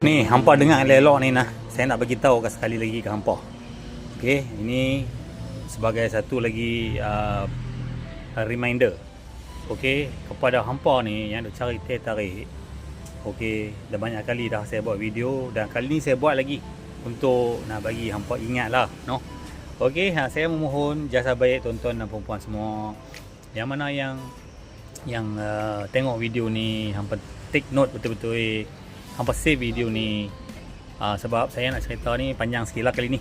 Ni hampa dengar elok ni nah. Saya nak bagi tahu sekali lagi ke hampa. Okey, ini sebagai satu lagi reminder. Okey, kepada hampa ni yang duk cari teh tarik. Okey, dah banyak kali dah saya buat video dan kali ni saya buat lagi untuk nak bagi hampa ingatlah, noh. Okey, saya memohon jasa baik tuan-tuan dan puan-puan semua. Yang mana yang tengok video ni hampa take note betul-betul, hampa save video ni. Sebab saya nak cerita ni panjang sikit lah kali ni.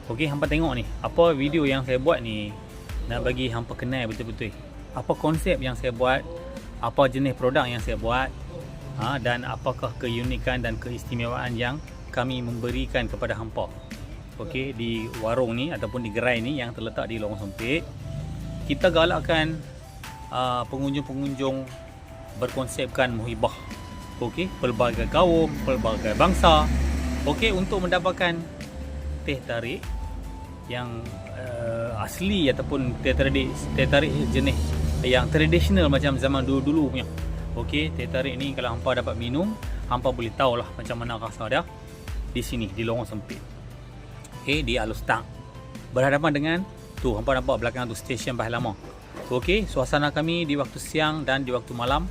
Okey, hampa tengok ni, apa video yang saya buat ni nak bagi hampa kenal betul-betul apa konsep yang saya buat, apa jenis produk yang saya buat, dan apakah keunikan dan keistimewaan yang kami memberikan kepada hampa. Okey, di warung ni ataupun di gerai ni yang terletak di Lorong Sempit, kita galakkan pengunjung-pengunjung berkonsepkan muhibah. Okey, pelbagai kaum, pelbagai bangsa. Okey, untuk mendapatkan teh tarik yang asli ataupun teh tarik jenis yang tradisional macam zaman dulu-dulu punya. Okey, teh tarik ni kalau hampa dapat minum, hampa boleh tahulah macam mana rasa dia di sini di Lorong Sempit. Okey, di Alustang. Berhadapan dengan tu hampa nampak belakang tu stesen Bah Lama. Okey, suasana kami di waktu siang dan di waktu malam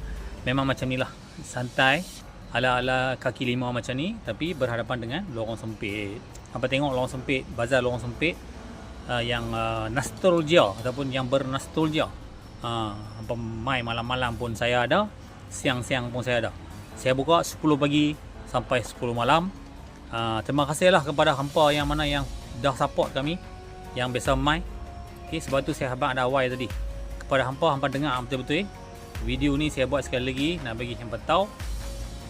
memang macam ni lah. Santai, ala-ala kaki lima macam ni, tapi berhadapan dengan Lorong Sempit. Hampa tengok Lorong Sempit, bazar Lorong Sempit yang nostalgia ataupun yang bernostalgia. Hampa mai malam-malam pun saya ada, siang-siang pun saya ada. Saya buka 10 pagi sampai 10 malam. Terima kasihlah kepada hampa yang mana yang dah support kami, yang biasa mai. Okay, sebab tu saya habaq ada awal tadi. Kepada hampa dengar betul-betul. Video ni saya buat sekali lagi nak bagi hampa tahu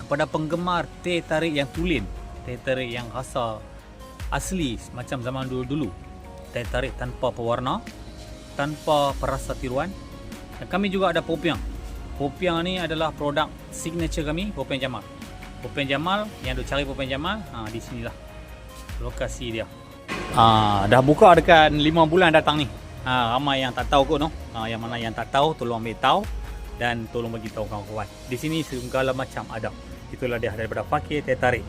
kepada penggemar teh tarik yang tulen, teh tarik yang rasa asli macam zaman dulu-dulu. Teh tarik tanpa pewarna, tanpa perasa tiruan. Dan kami juga ada popiang. Popiang ni adalah produk signature kami, Popiang Jamal. Popiang Jamal, yang duk cari Popiang Jamal, di sinilah lokasi dia. Dah buka dekat 5 bulan datang ni. Ramai yang tak tahu kot, no. Yang mana yang tak tahu, tolong ambil tahu dan tolong bagi tahu kawan-kawan. Di sini segala macam ada. Itulah dia daripada Fakir Teh Tarik.